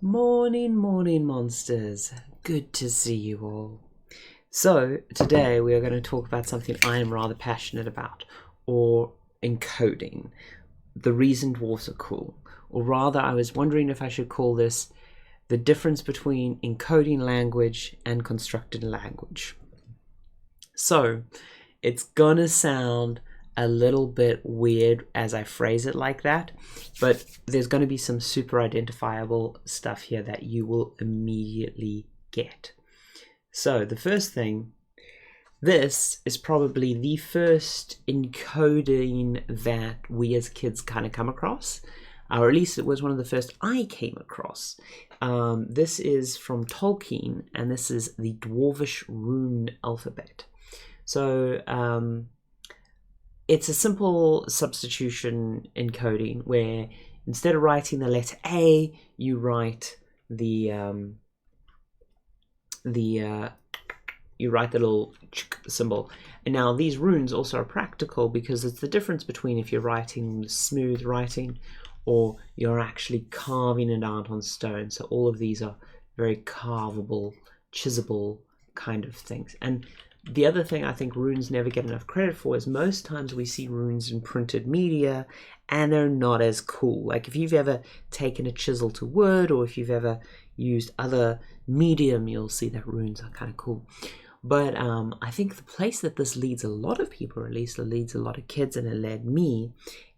Morning, morning, monsters. Good to see you all. So, today we are going to talk about something I am rather passionate about, or encoding. The reason dwarves are cool. Or rather, I was wondering if I should call this the difference between encoding language and constructed language. So, it's gonna sound a little bit weird as I phrase it like that, but there's going to be some super identifiable stuff here that you will immediately get. So the first thing, this is probably the first encoding that we as kids kind of come across, or at least it was one of the first I came across. This is from Tolkien, and this is the dwarfish rune alphabet. So it's a simple substitution encoding where instead of writing the letter A, you write the little symbol. And now these runes also are practical because it's the difference between if you're writing smooth writing or you're actually carving it out on stone. So all of these are very carvable, chiselable kind of things. And the other thing I think runes never get enough credit for is most times we see runes in printed media and they're not as cool. Like if you've ever taken a chisel to Word or if you've ever used other medium, you'll see that runes are kind of cool. But I think the place that this leads a lot of people, or at least it leads a lot of kids, and it led me,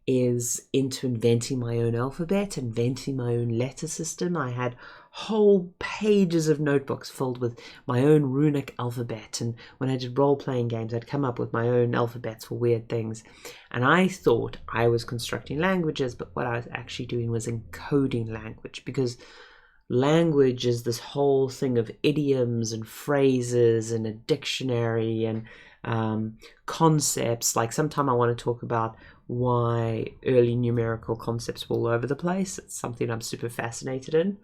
is into inventing my own alphabet, inventing my own letter system. I had whole pages of notebooks filled with my own runic alphabet, and when I did role-playing games I'd come up with my own alphabets for weird things, and I thought I was constructing languages, but what I was actually doing was encoding language, because language is this whole thing of idioms and phrases and a dictionary and concepts. Like sometime I want to talk about why early numerical concepts were all over the place. It's something I'm super fascinated in.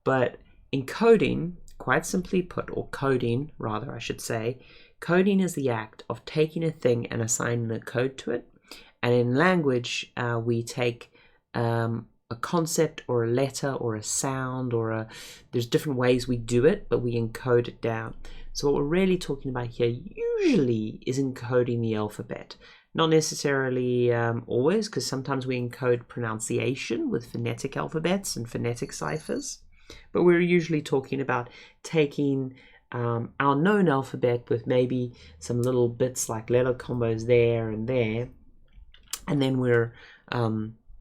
But encoding, quite simply put, or coding rather I should say, coding is the act of taking a thing and assigning a code to it. And in language we take a concept or a letter or a sound or there's different ways we do it, but we encode it down. So what we're really talking about here usually is encoding the alphabet. Not necessarily always, because sometimes we encode pronunciation with phonetic alphabets and phonetic ciphers, but we're usually talking about taking our known alphabet with maybe some little bits like letter combos there, and then we're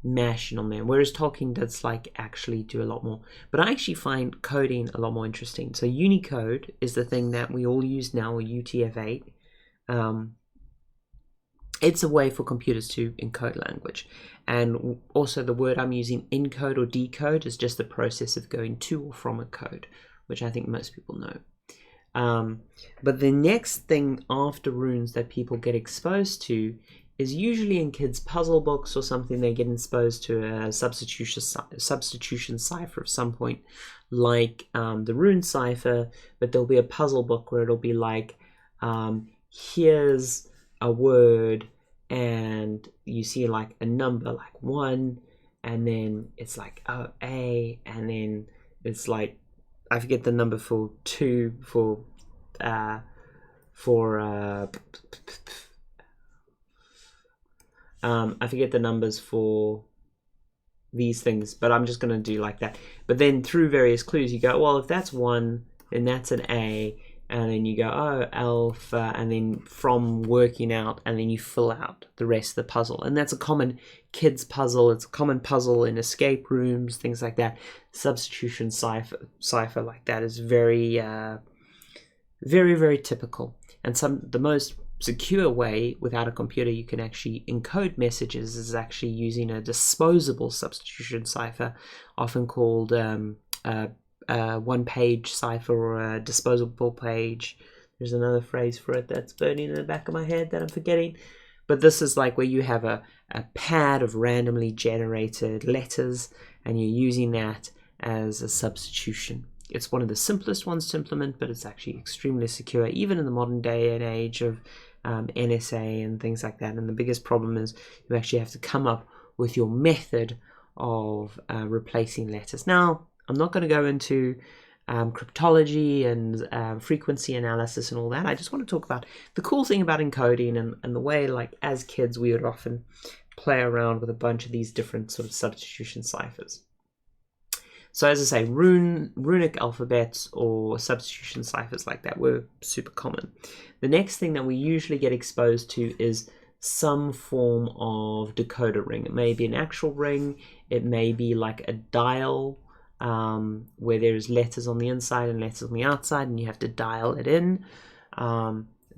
mashing on them, whereas Tolkien does like actually do a lot more. But I actually find coding a lot more interesting. So Unicode is the thing that we all use now, or UTF-8. It's a way for computers to encode language. And also the word I'm using, encode or decode, is just the process of going to or from a code, which I think most people know. But the next thing after runes that people get exposed to is usually in kids' puzzle books or something. They get exposed to a substitution cipher of some point, like the rune cipher, but there'll be a puzzle book where it'll be like, here's a word, and you see like a number like 1, and then it's like A, and then it's like, I forget the number for 2, I forget the numbers for these things, but I'm just going to do like that. But then through various clues you go, well, if that's 1, then that's an A, and then you go, oh, alpha, and then from working out, and then you fill out the rest of the puzzle. And that's a common kids puzzle. It's a common puzzle in escape rooms, things like that. Substitution cipher like that is very, very, very typical. And the most secure way without a computer you can actually encode messages is actually using a disposable substitution cipher, often called one-page cipher or a disposable page. There's another phrase for it that's burning in the back of my head that I'm forgetting. But this is like where you have a pad of randomly generated letters and you're using that as a substitution. It's one of the simplest ones to implement, but it's actually extremely secure, even in the modern day and age of NSA and things like that. And the biggest problem is you actually have to come up with your method of replacing letters. Now, I'm not going to go into cryptology and frequency analysis and all that. I just want to talk about the cool thing about encoding and the way, like, as kids, we would often play around with a bunch of these different sort of substitution ciphers. So as I say, runic alphabets or substitution ciphers like that were super common. The next thing that we usually get exposed to is some form of decoder ring. It may be an actual ring, it may be like a dial, where there's letters on the inside and letters on the outside, and you have to dial it in.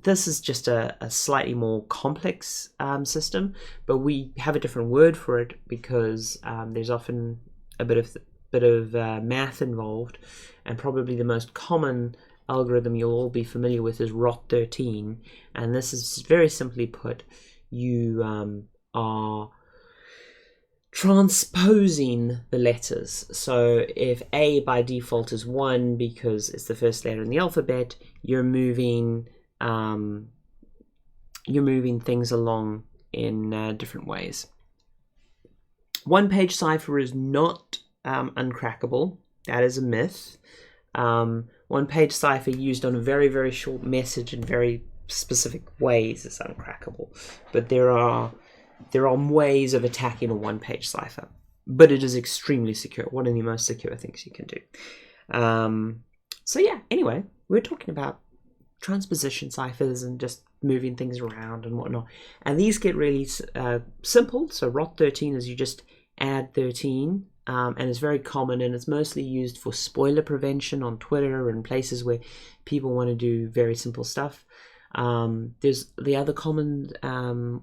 This is just a slightly more complex system, but we have a different word for it because there's often a bit of math involved, and probably the most common algorithm you'll all be familiar with is ROT13, and this is very simply put, you are transposing the letters. So if A by default is 1 because it's the first letter in the alphabet, you're moving things along in different ways. One-page cipher is not uncrackable. That is a myth. One-page cipher used on a very, very short message in very specific ways is uncrackable, but there are ways of attacking a one-page cipher, but it is extremely secure. One of the most secure things you can do. So yeah, anyway, we're talking about transposition ciphers and just moving things around and whatnot, and these get really simple. So ROT13 is you just add 13, and it's very common, and it's mostly used for spoiler prevention on Twitter and places where people want to do very simple stuff. There's the other common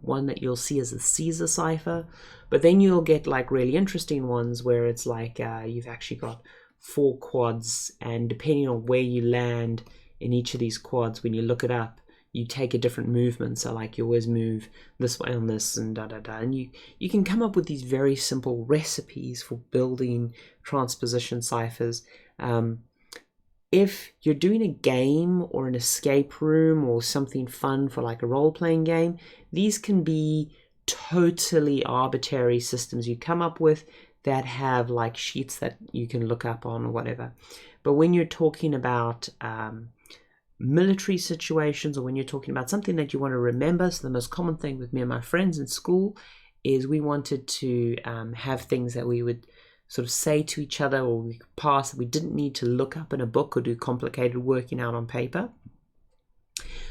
one that you'll see is the Caesar cipher, but then you'll get like really interesting ones where it's like you've actually got 4 quads, and depending on where you land in each of these quads, when you look it up, you take a different movement. So like you always move this way on this and and you can come up with these very simple recipes for building transposition ciphers. If you're doing a game or an escape room or something fun for like a role-playing game, these can be totally arbitrary systems you come up with that have like sheets that you can look up on or whatever. But when you're talking about military situations, or when you're talking about something that you want to remember, so the most common thing with me and my friends in school is we wanted to have things that we would sort of say to each other or we could pass that we didn't need to look up in a book or do complicated working out on paper.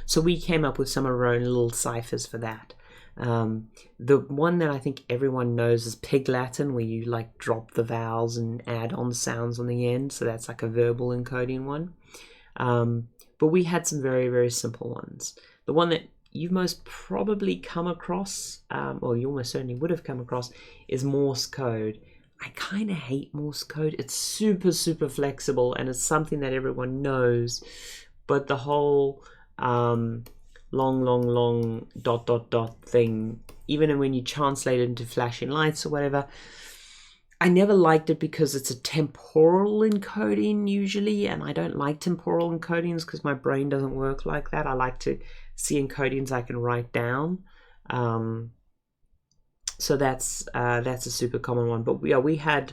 So we came up with some of our own little ciphers for that. The one that I think everyone knows is Pig Latin, where you like drop the vowels and add on sounds on the end. So that's like a verbal encoding one. But we had some very, very simple ones. The one that you've most probably come across, or you almost certainly would have come across, is Morse Code. I kind of hate Morse Code. It's super, super flexible, and it's something that everyone knows. But the whole long dot thing, even when you translate it into flashing lights or whatever, I never liked it because it's a temporal encoding usually, and I don't like temporal encodings because my brain doesn't work like that. I like to see encodings I can write down. So that's a super common one. But yeah, we had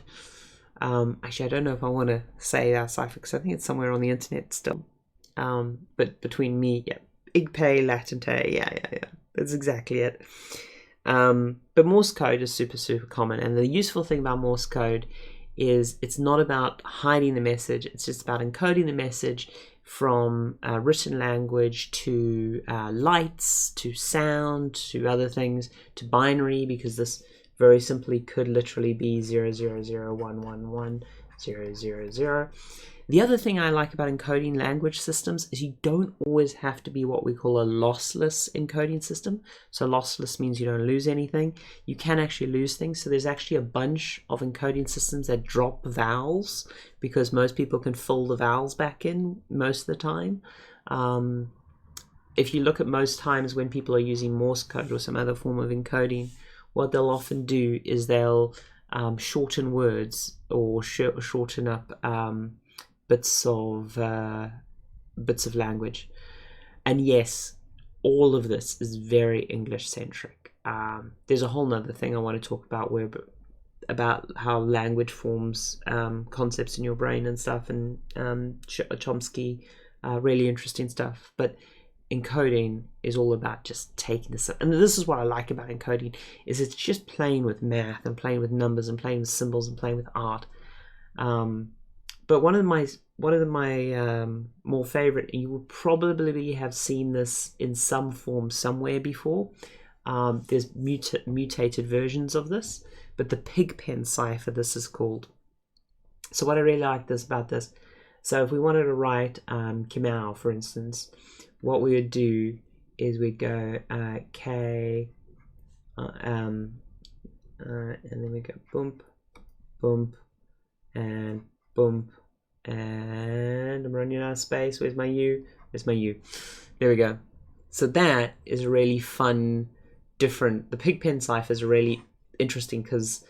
actually I don't know if I want to say that cipher because I think it's somewhere on the internet still. But between me, yeah, Igpay Latente, yeah, that's exactly it. But Morse code is super, super common, and the useful thing about Morse code is it's not about hiding the message, it's just about encoding the message from written language to lights, to sound, to other things, to binary, because this very simply could literally be 000111000. The other thing I like about encoding language systems is you don't always have to be what we call a lossless encoding system. So lossless means you don't lose anything. You can actually lose things. So there's actually a bunch of encoding systems that drop vowels because most people can fill the vowels back in most of the time. If you look at most times when people are using Morse code or some other form of encoding, what they'll often do is they'll shorten words or shorten up bits of language. And yes, all of this is very English centric. There's a whole nother thing I want to talk about where about how language forms concepts in your brain and stuff, and Chomsky, really interesting stuff. But encoding is all about just taking this, and this is what I like about encoding, is it's just playing with math and playing with numbers and playing with symbols and playing with art. But one of my more favorite, and you will probably have seen this in some form somewhere before. There's mutated versions of this, but the Pigpen Cypher, this is called. So what I really like about this, so if we wanted to write Kamau, for instance, what we would do is we'd go K, and then we go bump, bump, and bump, and I'm running out of space. Where's my U? Where's my U? There we go. So that is a really fun, different. The Pigpen Cypher is really interesting because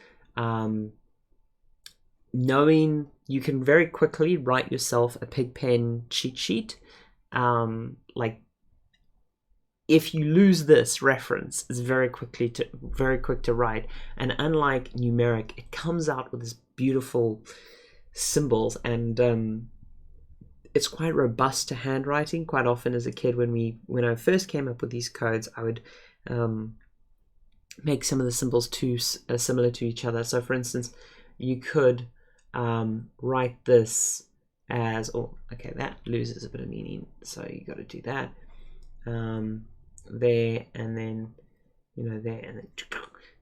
knowing you can very quickly write yourself a Pigpen cheat sheet. Like if you lose this reference, it's very quick to write. And unlike numeric, it comes out with this beautiful symbols, and it's quite robust to handwriting. Quite often as a kid, when I first came up with these codes, I would make some of the symbols too similar to each other. So for instance, you could write this as, oh, okay, that loses a bit of meaning, so you got to do that there, and then there, and then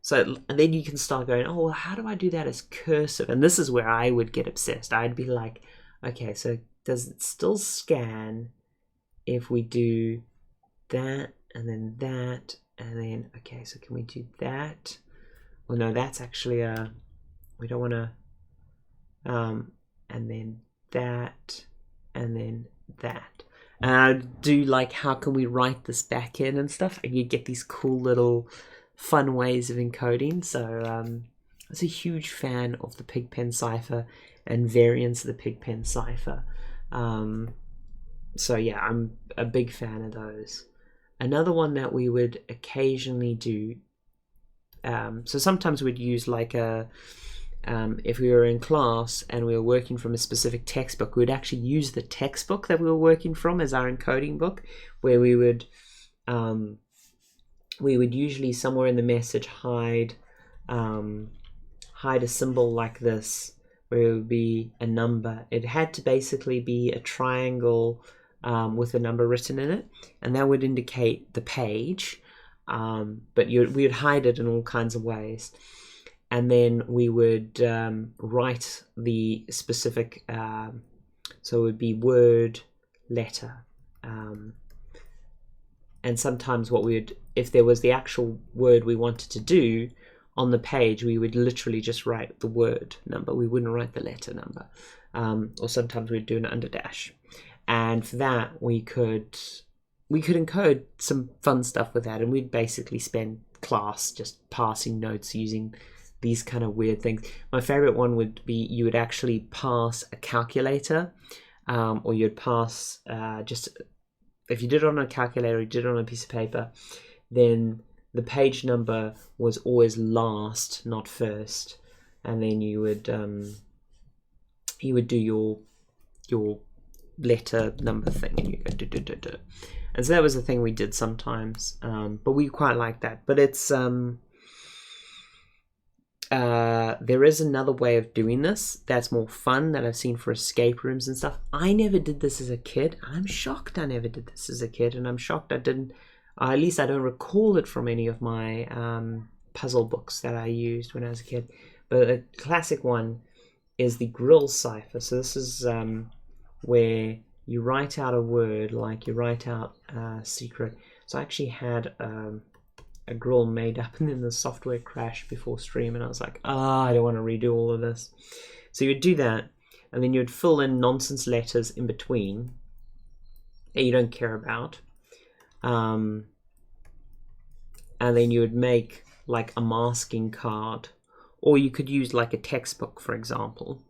so, and then you can start going, oh, well, how do I do that as cursive? And this is where I would get obsessed. I'd be like, okay, so does it still scan if we do that, and then that, and then, okay, so can we do that? Well, no, that's actually we don't want to, and then that, and then that. And I do like, how can we write this back in and stuff? And you get these cool little fun ways of encoding. So I was a huge fan of the Pigpen Cypher and variants of the Pigpen Cypher. So yeah, I'm a big fan of those. Another one that we would occasionally do, so sometimes we'd use like if we were in class and we were working from a specific textbook, we'd actually use the textbook that we were working from as our encoding book, where we would usually somewhere in the message hide a symbol like this, where it would be a number. It had to basically be a triangle with a number written in it, and that would indicate the page, but we would hide it in all kinds of ways. And then we would write the specific, so it would be word, letter. And sometimes what we would, if there was the actual word we wanted to do on the page, we would literally just write the word number. We wouldn't write the letter number. Or sometimes we'd do an underdash. And for that, we could encode some fun stuff with that. And we'd basically spend class just passing notes using these kind of weird things. My favorite one would be, you would actually pass a calculator, or you'd pass just, if you did it on a calculator, you did it on a piece of paper, then the page number was always last, not first, and then you would do your letter number thing, and you go do do do do. And so that was the thing we did sometimes, but we quite like that. But it's there is another way of doing this that's more fun that I've seen for escape rooms and stuff. I never did this as a kid. I'm shocked I never did this as a kid, and I'm shocked I didn't, at least I don't recall it from any of my puzzle books that I used when I was a kid. But a classic one is the grill cipher. So this is where you write out a word, like you write out secret. So I actually had a grill made up, and then the software crashed before stream, and I was like, I don't want to redo all of this. So you would do that, and then you would fill in nonsense letters in between that you don't care about, and then you would make like a masking card, or you could use like a textbook, for example,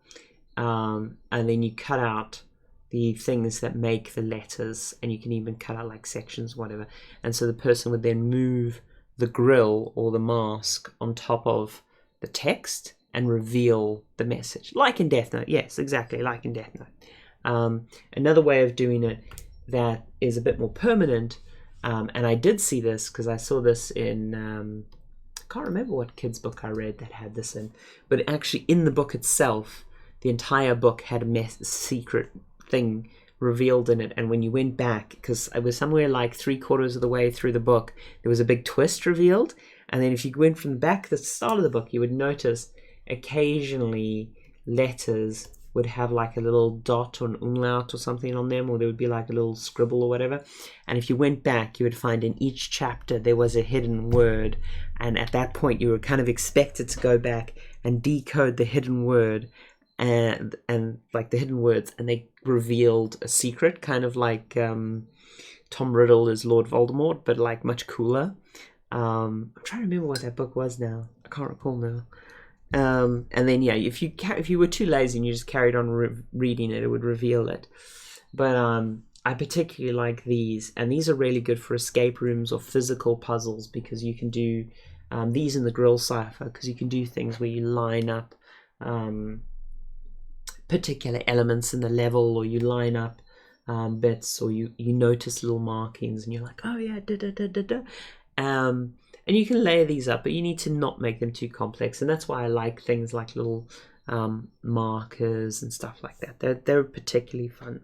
and then you cut out the things that make the letters, and you can even cut out like sections, whatever, and so the person would then move the grill or the mask on top of the text, and reveal the message, like in Death Note. Yes, exactly, like in Death Note. Another way of doing it that is a bit more permanent, and I did see this because I saw this in I can't remember what kids book I read that had this in, but actually in the book itself, the entire book had a secret thing revealed in it, and when you went back, because I was somewhere like 3/4 of the way through the book, there was a big twist revealed, and then if you went from the back to the start of the book, you would notice occasionally letters would have like a little dot or an umlaut or something on them, or there would be like a little scribble or whatever, and if you went back, you would find in each chapter there was a hidden word, and at that point you were kind of expected to go back and decode the hidden word and like the hidden words, and they revealed a secret, kind of like Tom Riddle is Lord Voldemort, but like much cooler. I'm trying to remember what that book was now. I can't recall now. And then yeah, if you were too lazy and you just carried on reading it, it would reveal it. But I particularly like these, and these are really good for escape rooms or physical puzzles, because you can do these in the Grill Cypher, because you can do things where you line up particular elements in the level, or you line up bits, or you notice little markings and you're like, oh yeah, and you can layer these up, but you need to not make them too complex, and that's why I like things like little markers and stuff like that. They're particularly fun.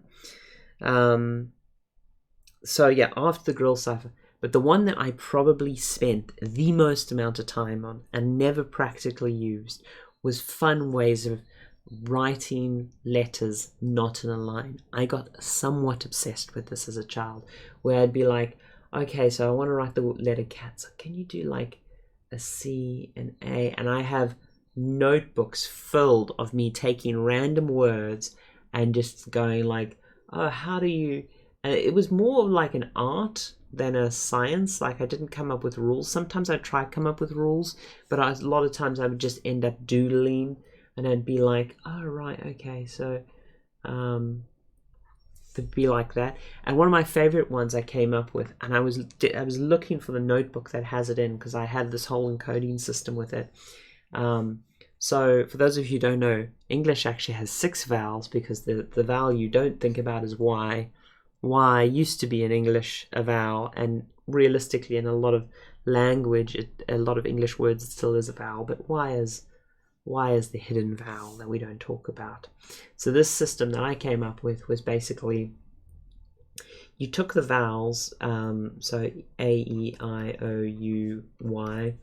So yeah, after the Grill Cypher, but the one that I probably spent the most amount of time on and never practically used was fun ways of writing letters not in a line. I got somewhat obsessed with this as a child, where I'd be like, okay, so I want to write the letter cat, so can you do like a C, an A? And I have notebooks filled of me taking random words and just going like, oh, how do you... And it was more like an art than a science. Like, I didn't come up with rules. Sometimes I'd try to come up with rules, but a lot of times I would just end up doodling, and I'd be like, oh, right, okay, so it'd be like that. And one of my favorite ones I came up with, and I was looking for the notebook that has it in, because I had this whole encoding system with it. So for those of you who don't know, English actually has 6 vowels, because the vowel you don't think about is Y. Y used to be in English a vowel, and realistically in a lot of language, a lot of English words, it still is a vowel, but Y is the hidden vowel that we don't talk about. So this system that I came up with was basically, you took the vowels, so A, E, I, O, U, Y,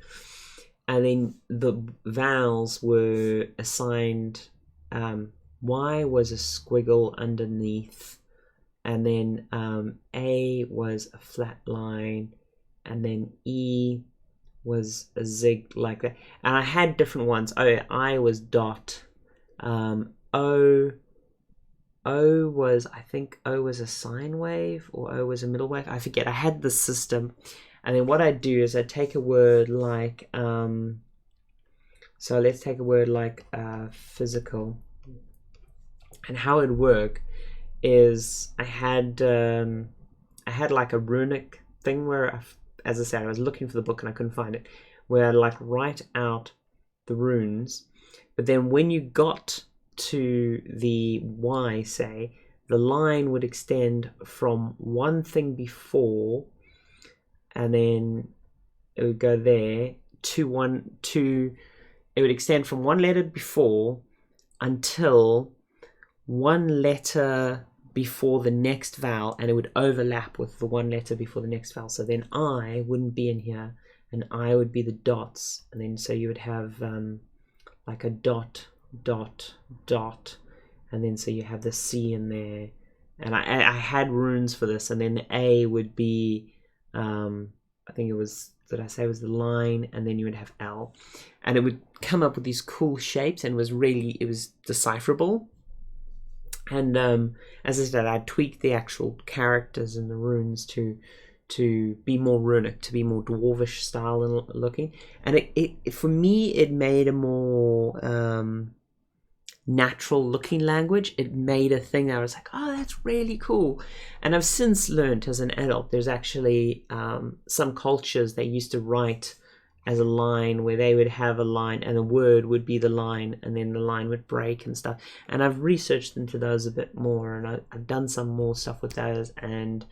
and then the vowels were assigned, Y was a squiggle underneath, and then A was a flat line, and then E was a zig, like that. And I had different ones. Oh, I was dot. O was, I think O was a sine wave, or O was a middle wave. I forget. I had this system. And then what I'd do is I'd take a word like, so let's take a word like physical. And how it'd work is I had like a runic thing where, as I said, I was looking for the book and I couldn't find it, where I'd like write out the runes, but then when you got to the Y, say, the line would extend from one thing before, and then it would go there to it would extend from one letter before until one letter before the next vowel, and it would overlap with the one letter before the next vowel. So then I wouldn't be in here, and I would be the dots, and then so you would have like a dot, dot, dot, and then so you have the C in there, and I had runes for this, and then the A would be, I think it was, did I say it was the line, and then you would have L, and it would come up with these cool shapes, and it was decipherable. And as I said, I tweaked the actual characters and the runes to be more runic, to be more dwarvish style looking. And it for me, it made a more natural looking language. It made a thing that I was like, oh, that's really cool. And I've since learned as an adult, there's actually some cultures they used to write as a line, where they would have a line and the word would be the line, and then the line would break and stuff. And I've researched into those a bit more, and I've done some more stuff with those, and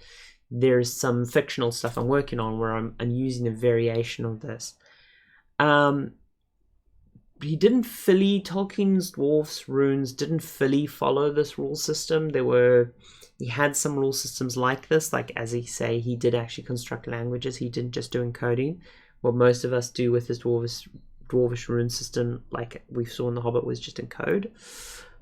there's some fictional stuff I'm working on where I'm using a variation of this. He didn't fully, Tolkien's dwarfs runes didn't fully follow this rule system. He had some rule systems like this, like as he did actually construct languages. He didn't just do encoding. What most of us do with his dwarvish rune system, like we saw in The Hobbit, was just encode.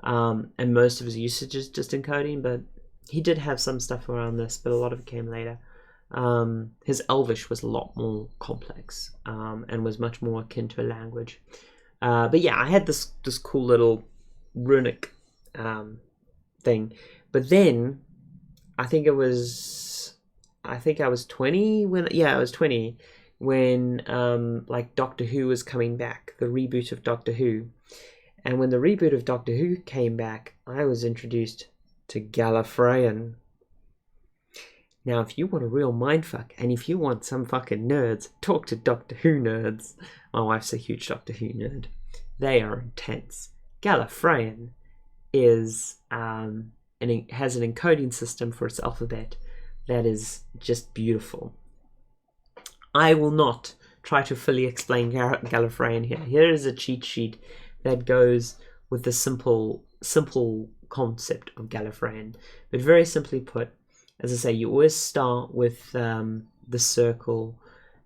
And most of his usage is just encoding, but he did have some stuff around this, but a lot of it came later. His Elvish was a lot more complex, and was much more akin to a language. But yeah, I had this cool little runic thing. But then I think I was 20 when I was 20 when like Doctor Who was coming back, the reboot of Doctor Who. And when the reboot of Doctor Who came back, I was introduced to Gallifreyan. Now, if you want a real mindfuck, and if you want some fucking nerds, talk to Doctor Who nerds. My wife's a huge Doctor Who nerd. They are intense. Gallifreyan is and it has an encoding system for its alphabet that is just beautiful. I will not try to fully explain Gallifreyan here. Here is a cheat sheet that goes with the simple concept of Gallifreyan. But very simply put, as I say, you always start with the circle,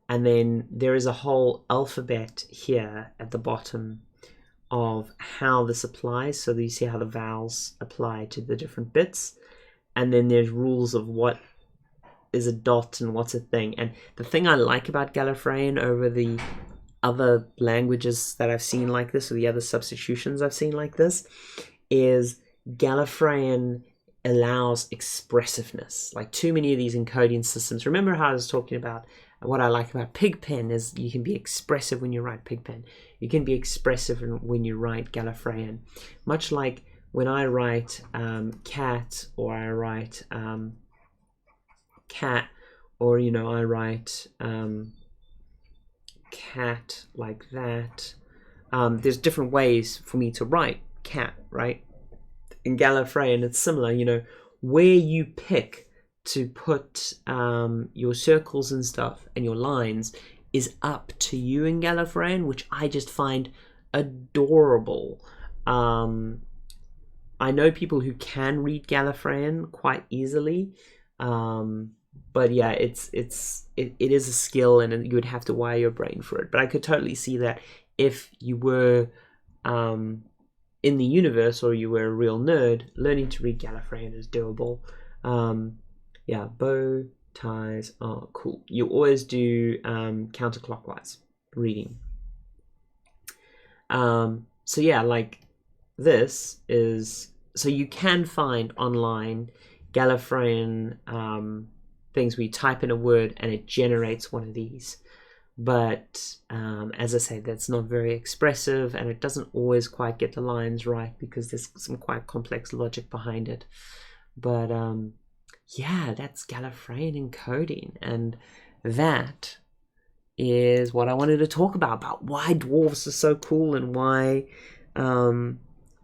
and then there is a whole alphabet here at the bottom of how this applies. So you see how the vowels apply to the different bits, and then there's rules of what is a dot and what's a thing. And the thing I like about Gallifreyan over the other languages that I've seen like this, or the other substitutions I've seen like this, is Gallifreyan allows expressiveness. Like too many of these encoding systems, remember how I was talking about what I like about Pigpen is you can be expressive when you write Pigpen. You can be expressive when you write Gallifreyan. Much like when I write cat, or I write cat, or I write cat like that. There's different ways for me to write cat, right? In Gallifreyan, it's similar, where you pick to put your circles and stuff and your lines is up to you in Gallifreyan, which I just find adorable. I know people who can read Gallifreyan quite easily, but yeah, it is a skill, and you would have to wire your brain for it. But I could totally see that if you were in the universe, or you were a real nerd, learning to read Gallifreyan is doable. Yeah, bow ties are cool. You always do counterclockwise reading. So yeah, like this is, so you can find online Gallifreyan things where you type in a word and it generates one of these. But as I say, that's not very expressive, and it doesn't always quite get the lines right because there's some quite complex logic behind it. But yeah, that's Gallifreyan encoding, and that is what I wanted to talk about why dwarves are so cool, and why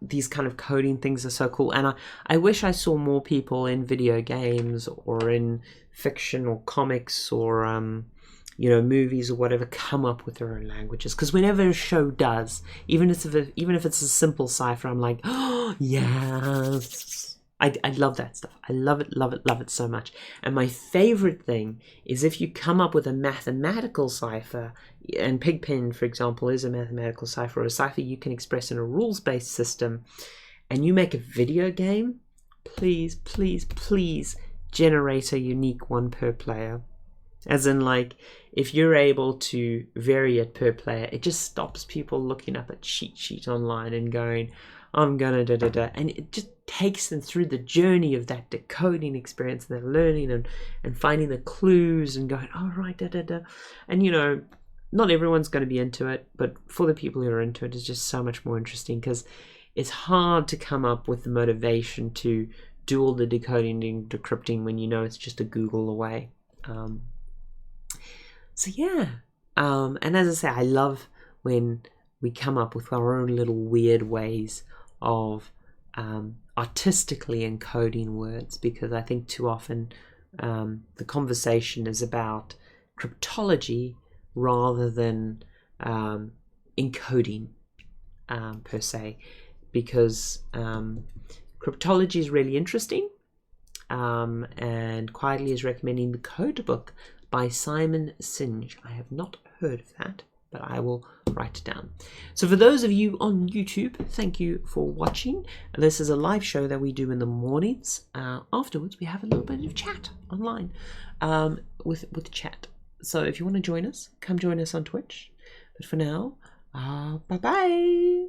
these kind of coding things are so cool. And I wish I saw more people in video games, or in fiction, or comics, or movies or whatever, come up with their own languages. Because whenever a show does, even if it's a simple cipher, I'm like, oh yes. I love that stuff. I love it so much. And my favorite thing is if you come up with a mathematical cipher, and Pigpen, for example, is a mathematical cipher, or a cipher you can express in a rules-based system, and you make a video game, please, please, please generate a unique one per player. As in, like, if you're able to vary it per player, it just stops people looking up a cheat sheet online and going, I'm gonna da-da-da. And it just takes them through the journey of that decoding experience, and they're learning and finding the clues and going, oh, right, da-da-da. And, not everyone's going to be into it, but for the people who are into it, it's just so much more interesting, because it's hard to come up with the motivation to do all the decoding and decrypting when it's just a Google away. So yeah, And as I say, I love when we come up with our own little weird ways of artistically encoding words, because I think too often the conversation is about cryptology rather than encoding per se, because cryptology is really interesting, and Quietly is recommending The Code Book by Simon Singe. I have not heard of that, but I will write it down. So for those of you on YouTube, thank you for watching. This is a live show that we do in the mornings. Afterwards, we have a little bit of chat online with chat. So if you want to join us, come join us on Twitch. But for now, bye-bye.